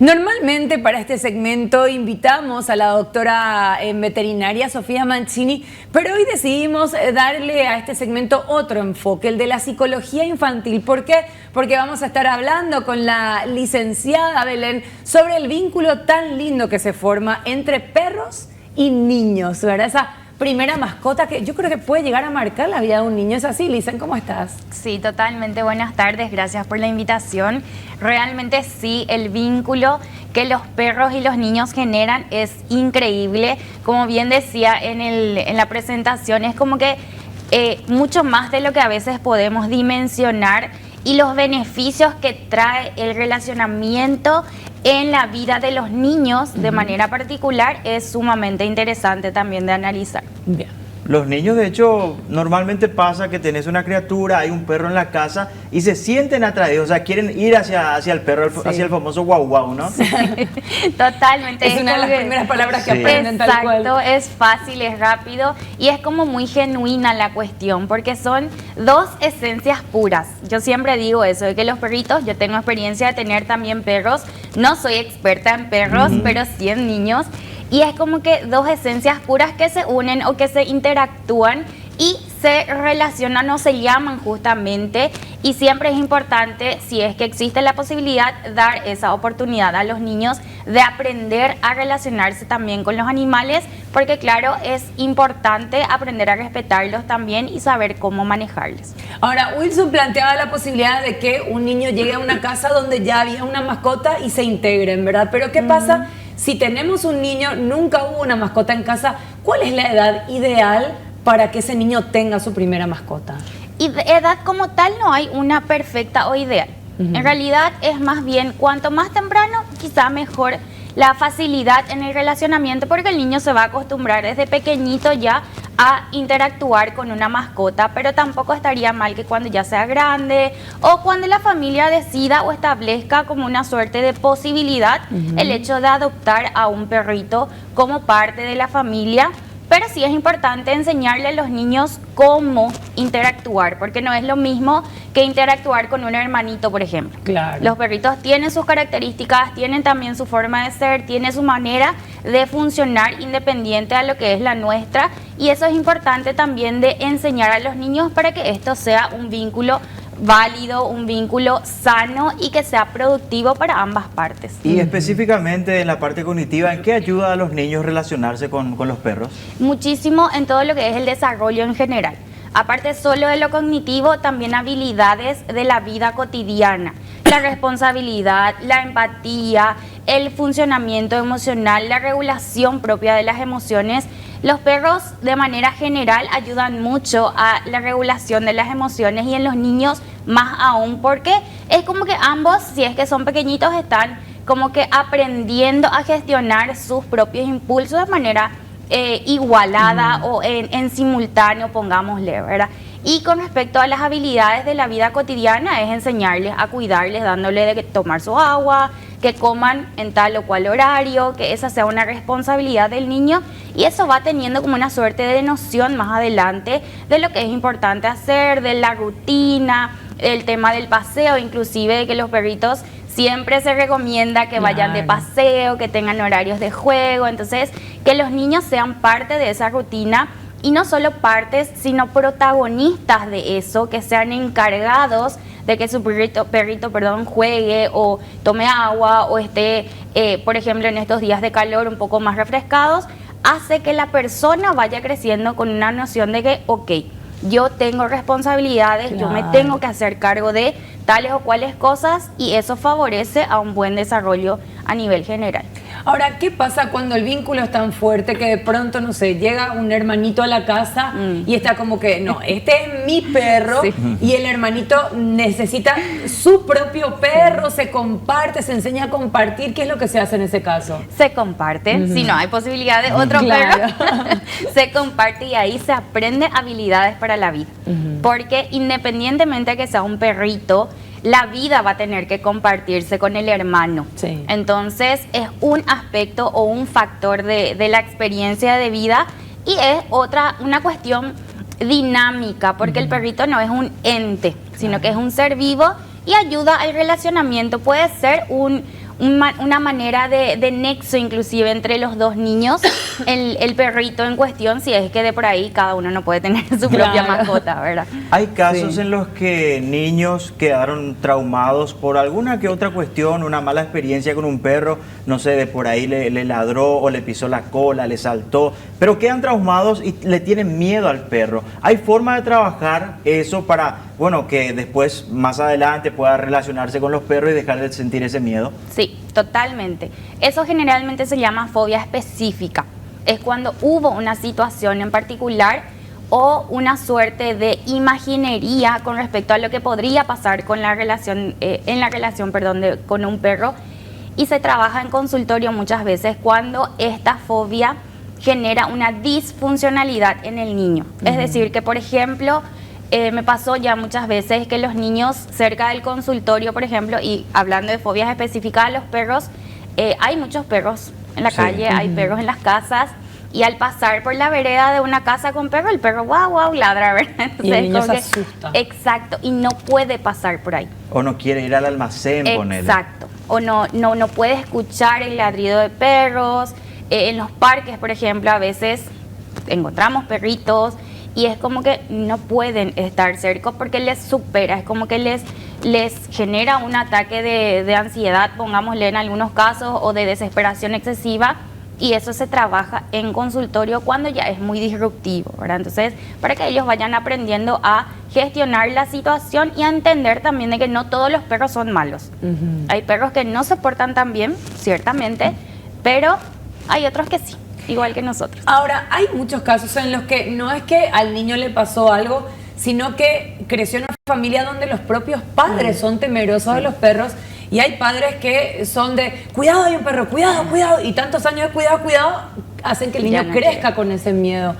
Normalmente para este segmento invitamos a la doctora en veterinaria Sofía Mancini, pero hoy decidimos darle a este segmento otro enfoque, el de la psicología infantil. ¿Por qué? Porque vamos a estar hablando con la licenciada Belén sobre el vínculo tan lindo que se forma entre perros y niños, ¿verdad? Esa primera mascota que yo creo que puede llegar a marcar la vida de un niño. ¿Es así, Licen? ¿Cómo estás? Sí, totalmente. Buenas tardes, gracias por la invitación. Realmente sí, el vínculo que los perros y los niños generan es increíble. Como bien decía en la presentación, es como que mucho más de lo que a veces podemos dimensionar, y los beneficios que trae el relacionamiento en la vida de los niños de manera particular es sumamente interesante también de analizar. Bien. Los niños, de hecho, normalmente pasa que tenés una criatura, hay un perro en la casa y se sienten atraídos, o sea, quieren ir hacia el perro, Sí. hacia el famoso guau guau, ¿no? Sí, totalmente. Es una de las primeras palabras que aprenden, tal cual. Exacto, es fácil, es rápido y es como muy genuina la cuestión, porque son dos esencias puras. Yo siempre digo eso, de que los perritos, yo tengo experiencia de tener también perros, no soy experta en perros, pero sí en niños. Y es como que dos esencias puras que se unen o que se interactúan y se relacionan o se llaman justamente. Y siempre es importante, si es que existe la posibilidad, dar esa oportunidad a los niños de aprender a relacionarse también con los animales, porque claro, es importante aprender a respetarlos también y saber cómo manejarles. Ahora, Wilson planteaba la posibilidad de que un niño llegue a una casa donde ya había una mascota y se integren, ¿verdad? Pero ¿qué pasa si tenemos un niño, nunca hubo una mascota en casa? ¿Cuál es la edad ideal para que ese niño tenga su primera mascota? Y de edad como tal no hay una perfecta o ideal. En realidad es más bien cuanto más temprano, quizá mejor la facilidad en el relacionamiento, porque el niño se va a acostumbrar desde pequeñito ya a interactuar con una mascota, pero tampoco estaría mal que cuando ya sea grande o cuando la familia decida o establezca como una suerte de posibilidad el hecho de adoptar a un perrito como parte de la familia. Pero sí es importante enseñarle a los niños cómo interactuar, porque no es lo mismo que interactuar con un hermanito, por ejemplo. Claro. Los perritos tienen sus características, tienen también su forma de ser, tienen su manera de funcionar independiente a lo que es la nuestra, y eso es importante también de enseñar a los niños para que esto sea un vínculo válido, un vínculo sano y que sea productivo para ambas partes. Y específicamente en la parte cognitiva, ¿en qué ayuda a los niños relacionarse con los perros? Muchísimo en todo lo que es el desarrollo en general. Aparte solo de lo cognitivo, también habilidades de la vida cotidiana, la responsabilidad, la empatía, el funcionamiento emocional, la regulación propia de las emociones. Los perros de manera general ayudan mucho a la regulación de las emociones, y en los niños más aún, porque es como que ambos, si es que son pequeñitos, están como que aprendiendo a gestionar sus propios impulsos de manera igualada o en simultáneo, pongámosle, ¿verdad? Y con respecto a las habilidades de la vida cotidiana, es enseñarles a cuidarles, dándole de tomar su agua, que coman en tal o cual horario, que esa sea una responsabilidad del niño, y eso va teniendo como una suerte de noción más adelante de lo que es importante hacer, de la rutina, el tema del paseo, inclusive de que los perritos siempre se recomienda que vayan de paseo, que tengan horarios de juego. Entonces, que los niños sean parte de esa rutina, y no solo partes, sino protagonistas de eso, que sean encargados de que su perrito, juegue o tome agua o esté, por ejemplo, en estos días de calor un poco más refrescados, hace que la persona vaya creciendo con una noción de que, ok, yo tengo responsabilidades, yo me tengo que hacer cargo de tales o cuales cosas, y eso favorece a un buen desarrollo a nivel general. Ahora, ¿qué pasa cuando el vínculo es tan fuerte que de pronto, no sé, llega un hermanito a la casa y está como que, no, este es mi perro, y el hermanito necesita su propio perro, se comparte, se enseña a compartir? ¿Qué es lo que se hace en ese caso? Se comparte, si no hay posibilidad de otro perro, se comparte, y ahí se aprende habilidades para la vida. Porque independientemente de que sea un perrito, la vida va a tener que compartirse con el hermano. Sí. Entonces es un aspecto o un factor de la experiencia de vida, y es una cuestión dinámica, porque el perrito no es un ente, sino que es un ser vivo y ayuda al relacionamiento. Puede ser un una manera de nexo inclusive entre los dos niños, el perrito en cuestión, si es que de por ahí cada uno no puede tener su propia mascota, ¿verdad? Hay casos en los que niños quedaron traumados por alguna que otra cuestión, una mala experiencia con un perro, no sé, de por ahí le ladró o le pisó la cola, le saltó, pero quedan traumados y le tienen miedo al perro. ¿Hay forma de trabajar eso para, bueno, que después, más adelante, pueda relacionarse con los perros y dejar de sentir ese miedo? Sí, totalmente. Eso generalmente se llama fobia específica. Es cuando hubo una situación en particular o una suerte de imaginería con respecto a lo que podría pasar con la relación, con un perro, y se trabaja en consultorio muchas veces cuando esta fobia genera una disfuncionalidad en el niño. Es decir, que por ejemplo, me pasó ya muchas veces que los niños cerca del consultorio, por ejemplo, y hablando de fobias específicas a los perros, hay muchos perros en la calle, hay perros en las casas, y al pasar por la vereda de una casa con perro, el perro guau, guau, ladra, ¿verdad? Entonces, y el niño se asusta. Exacto, y no puede pasar por ahí. O no quiere ir al almacén, ponele. Exacto, o no puede escuchar el ladrido de perros. En los parques, por ejemplo, a veces encontramos perritos y es como que no pueden estar cerca porque les supera, es como que les genera un ataque de ansiedad, pongámosle en algunos casos, o de desesperación excesiva, y eso se trabaja en consultorio cuando ya es muy disruptivo, ¿verdad? Entonces, para que ellos vayan aprendiendo a gestionar la situación y a entender también de que no todos los perros son malos. Hay perros que no se portan tan bien, ciertamente, pero hay otros que sí, igual que nosotros. Ahora, hay muchos casos en los que no es que al niño le pasó algo, sino que creció en una familia donde los propios padres son temerosos de los perros, y hay padres que son de cuidado, hay un perro, cuidado, cuidado, y tantos años de cuidado, cuidado, hacen que el niño crezca con ese miedo.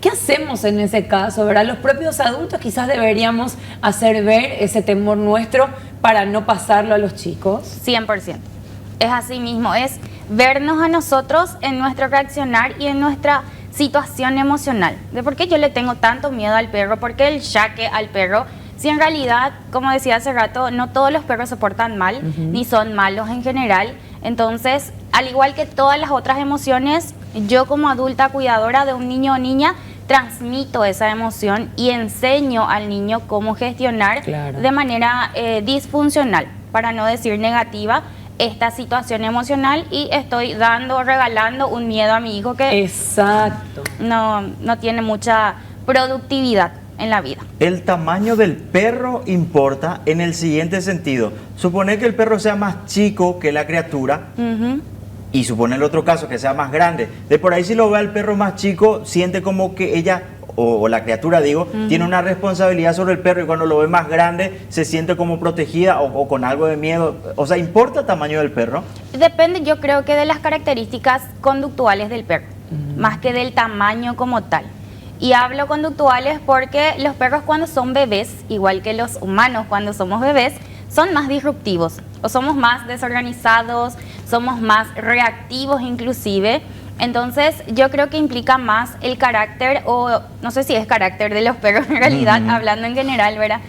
¿Qué hacemos en ese caso, verdad? Los propios adultos quizás deberíamos hacer ver ese temor nuestro para no pasarlo a los chicos. 100%. Es así mismo, es vernos a nosotros en nuestro reaccionar y en nuestra situación emocional. De por qué yo le tengo tanto miedo al perro, por qué el yaque al perro, si en realidad, como decía hace rato, no todos los perros se portan mal, ni son malos en general. Entonces, al igual que todas las otras emociones, yo como adulta cuidadora de un niño o niña, transmito esa emoción y enseño al niño cómo gestionar de manera disfuncional, para no decir negativa, esta situación emocional, y estoy regalando un miedo a mi hijo que no tiene mucha productividad en la vida. El tamaño del perro importa en el siguiente sentido. Suponer que el perro sea más chico que la criatura, y suponer el otro caso que sea más grande. De por ahí, si lo ve al perro más chico, siente como que ella, o la criatura digo, tiene una responsabilidad sobre el perro, y cuando lo ve más grande se siente como protegida o con algo de miedo. O sea, ¿importa el tamaño del perro? Depende, yo creo que de las características conductuales del perro, más que del tamaño como tal. Y hablo conductuales porque los perros cuando son bebés, igual que los humanos cuando somos bebés, son más disruptivos, o somos más desorganizados, somos más reactivos inclusive. Entonces yo creo que implica más el carácter, o no sé si es carácter de los perros en realidad, hablando en general, ¿verdad?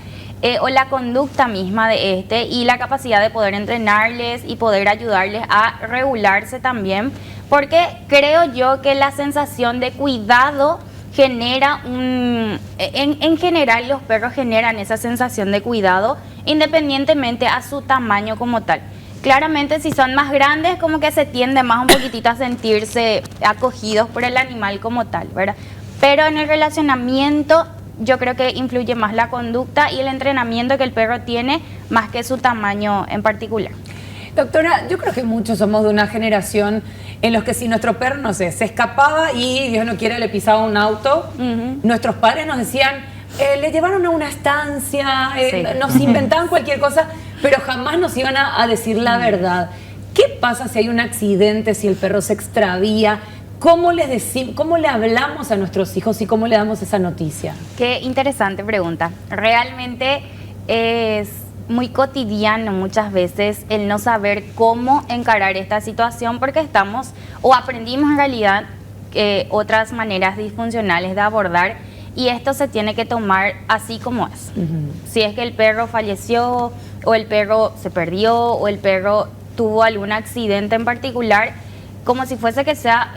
O la conducta misma de y la capacidad de poder entrenarles y poder ayudarles a regularse también, porque creo yo que la sensación de cuidado genera en general los perros generan esa sensación de cuidado independientemente a su tamaño como tal. Claramente si son más grandes como que se tiende más un poquitito a sentirse acogidos por el animal como tal, ¿verdad? Pero en el relacionamiento yo creo que influye más la conducta y el entrenamiento que el perro tiene más que su tamaño en particular. Doctora, yo creo que muchos somos de una generación en los que si nuestro perro, no sé, se escapaba y Dios no quiere le pisaba un auto, nuestros padres nos decían, le llevaron a una estancia, nos inventaban cualquier cosa, pero jamás nos iban a decir la verdad. ¿Qué pasa si hay un accidente, si el perro se extravía? ¿Cómo le hablamos a nuestros hijos y cómo le damos esa noticia? Qué interesante pregunta. Realmente es muy cotidiano muchas veces el no saber cómo encarar esta situación, porque aprendimos en realidad otras maneras disfuncionales de abordar, y esto se tiene que tomar así como es. Si es que el perro falleció, o el perro se perdió, o el perro tuvo algún accidente en particular, como si fuese que sea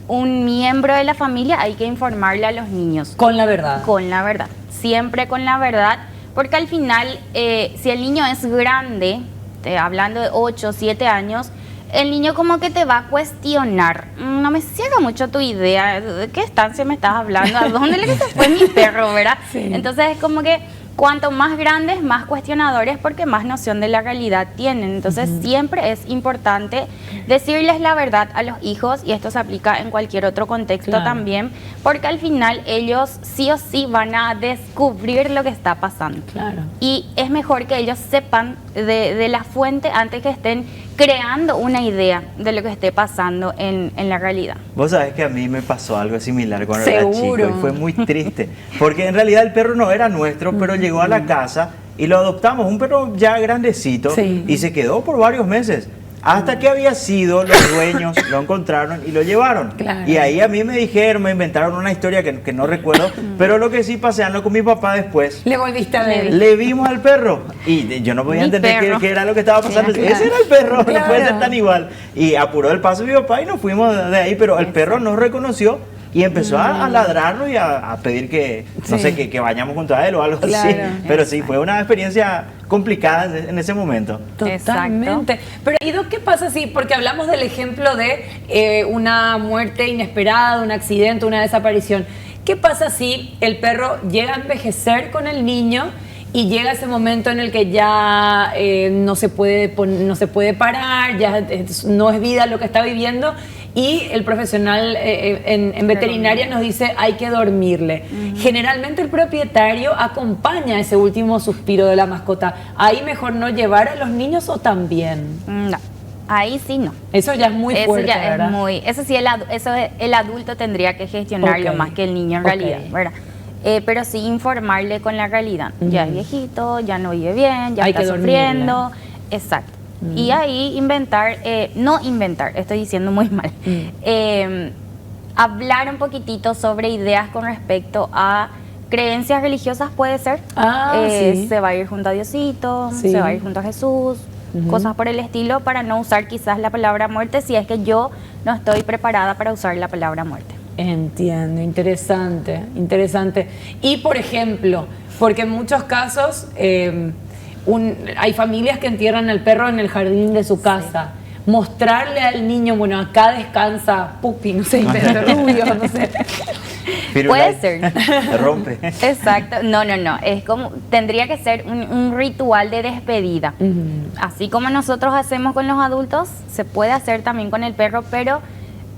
un miembro de la familia, hay que informarle a los niños. Con la verdad. Con la verdad, siempre con la verdad, porque al final, si el niño es grande, hablando de 8 o 7 años, el niño como que te va a cuestionar. No me cierra mucho tu idea. ¿De qué estancia me estás hablando? ¿A dónde le se fue mi perro, verdad? Sí. Entonces es como que cuanto más grandes, más cuestionadores, porque más noción de la realidad tienen. Entonces siempre es importante decirles la verdad a los hijos, y esto se aplica en cualquier otro contexto también, porque al final ellos sí o sí van a descubrir lo que está pasando. Claro. Y es mejor que ellos sepan de la fuente antes que estén creando una idea de lo que esté pasando en la realidad. Vos sabés que a mí me pasó algo similar cuando era chico Seguro. y fue muy triste, porque en realidad el perro no era nuestro, pero llegó a la casa y lo adoptamos, un perro ya grandecito, Sí. y se quedó por varios meses. Hasta que había sido, los dueños lo encontraron y lo llevaron. Claro. Y ahí a mí me dijeron, me inventaron una historia que no recuerdo, pero lo que sí, paseando con mi papá después, Le volviste a ver. le vimos al perro y yo no podía Mi entender perro. qué era lo que estaba pasando. Claro. Ese era el perro, Claro. no puede ser tan igual. Y apuró el paso mi papá y nos fuimos de ahí, pero el perro nos reconoció y empezó a ladrarnos y a pedir que, no Sí. sé, que vayamos junto a él o algo así. Claro. Pero sí, fue una experiencia complicada en ese momento. Totalmente. Pero Ido, ¿qué pasa si, porque hablamos del ejemplo de una muerte inesperada, un accidente, una desaparición? ¿Qué pasa si el perro llega a envejecer con el niño y llega ese momento en el que ya no se puede parar, ya no es vida lo que está viviendo, y el profesional en veterinaria nos dice hay que dormirle? Generalmente el propietario acompaña ese último suspiro de la mascota. ¿Ahí mejor no llevar a los niños o también? No, ahí sí no. Eso ya es muy Eso fuerte, ya ¿verdad? es muy, eso sí el adulto tendría que gestionarlo Ok. más que el niño en Ok. realidad, ¿verdad? Pero sí informarle con la realidad. Ya es viejito, ya no vive bien, ya Hay está que dormirle. sufriendo. Exacto. Y ahí no inventar, estoy diciendo muy mal. Hablar un poquitito sobre ideas con respecto a creencias religiosas, puede ser. Sí. Se va a ir junto a Diosito, Sí. se va a ir junto a Jesús, cosas por el estilo, para no usar quizás la palabra muerte si es que yo no estoy preparada para usar la palabra muerte. Entiendo, interesante, interesante. Y por ejemplo, porque en muchos casos hay familias que entierran al perro en el jardín de su casa. Mostrarle al niño, bueno, acá descansa Pupi, no sé, invento Rubio, no sé. Puede ser. Se rompe. Exacto. No. Es como, tendría que ser un ritual de despedida. Así como nosotros hacemos con los adultos, se puede hacer también con el perro, pero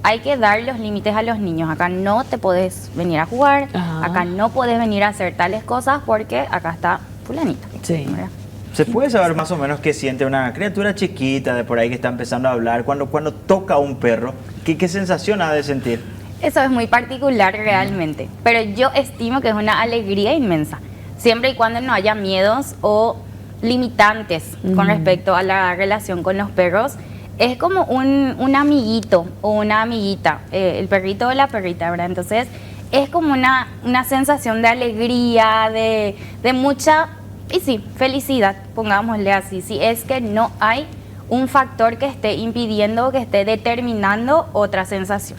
hay que dar los límites a los niños. Acá no te podés venir a jugar, Ajá. acá no podés venir a hacer tales cosas porque acá está fulanito. Sí. ¿Verdad? ¿Se puede saber más o menos qué siente una criatura chiquita de por ahí que está empezando a hablar cuando toca a un perro? ¿Qué sensación ha de sentir? Eso es muy particular realmente, pero yo estimo que es una alegría inmensa, siempre y cuando no haya miedos o limitantes con respecto a la relación con los perros. Es como un amiguito o una amiguita, el perrito o la perrita, ¿verdad? Entonces es como una sensación de alegría, de mucha, y sí, felicidad, pongámosle así, si es que no hay un factor que esté impidiendo o que esté determinando otra sensación.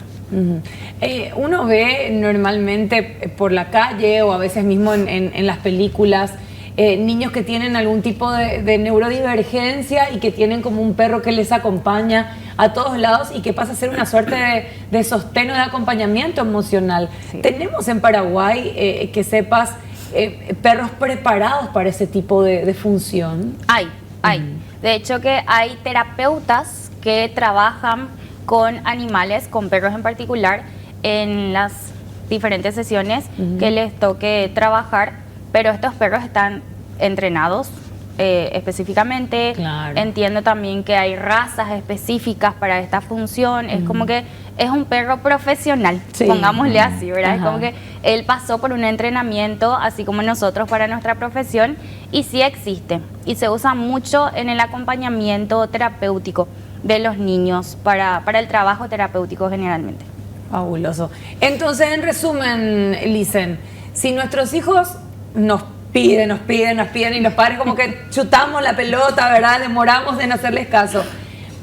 Uno ve normalmente por la calle o a veces mismo en las películas niños que tienen algún tipo de neurodivergencia y que tienen como un perro que les acompaña a todos lados y que pasa a ser una suerte de sostén o de acompañamiento emocional. Sí. Tenemos en Paraguay, que sepas, perros preparados para ese tipo de función. Hay. De hecho que hay terapeutas que trabajan con animales, con perros en particular, en las diferentes sesiones que les toque trabajar, pero estos perros están entrenados específicamente. Claro. Entiendo también que hay razas específicas para esta función. Es como que es un perro profesional, Sí. pongámosle así, ¿verdad? Es Ajá. como que él pasó por un entrenamiento, así como nosotros para nuestra profesión, y sí existe. Y se usa mucho en el acompañamiento terapéutico de los niños para el trabajo terapéutico generalmente. Fabuloso. Entonces, en resumen, Licen, si nuestros hijos nos piden y los padres como que chutamos la pelota, ¿verdad? Demoramos en hacerles caso.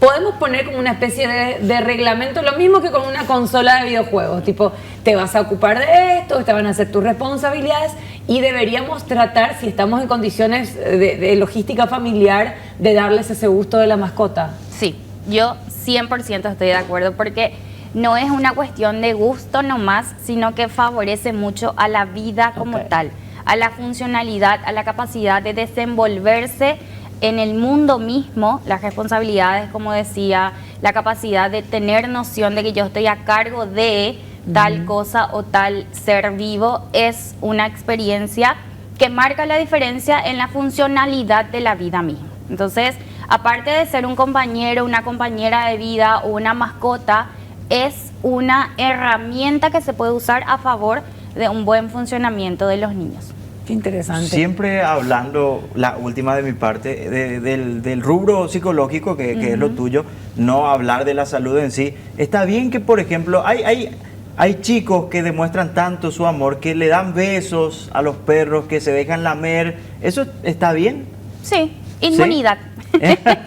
podemos poner como una especie de reglamento, lo mismo que con una consola de videojuegos, tipo, te vas a ocupar de esto, estas van a ser tus responsabilidades y deberíamos tratar, si estamos en condiciones de logística familiar, de darles ese gusto de la mascota. Sí, yo 100% estoy de acuerdo porque no es una cuestión de gusto nomás, sino que favorece mucho a la vida como tal, a la funcionalidad, a la capacidad de desenvolverse en el mundo mismo, las responsabilidades, como decía, la capacidad de tener noción de que yo estoy a cargo de tal cosa o tal ser vivo, es una experiencia que marca la diferencia en la funcionalidad de la vida misma. Entonces, aparte de ser un compañero, una compañera de vida o una mascota, es una herramienta que se puede usar a favor de un buen funcionamiento de los niños. Qué interesante. Siempre hablando, la última de mi parte, del rubro psicológico, que es lo tuyo, no hablar de la salud en sí. Está bien que, por ejemplo, hay chicos que demuestran tanto su amor, que le dan besos a los perros, que se dejan lamer. ¿Eso está bien? Sí, inmunidad. ¿Sí?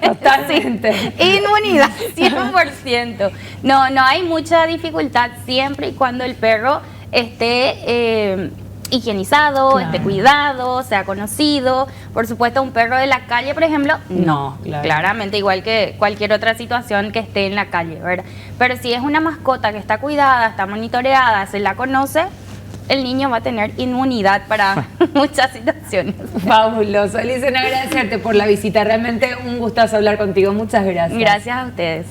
Totalmente. Sí. Inmunidad, 100%. No hay mucha dificultad siempre y cuando el perro esté higienizado, claro, esté cuidado, sea conocido. Por supuesto, un perro de la calle, por ejemplo, no, claro, claramente, igual que cualquier otra situación que esté en la calle, ¿verdad? Pero si es una mascota que está cuidada, está monitoreada, se la conoce, el niño va a tener inmunidad para muchas situaciones. Fabuloso. Licen, agradecerte por la visita. Realmente un gustazo hablar contigo. Muchas gracias. Gracias a ustedes.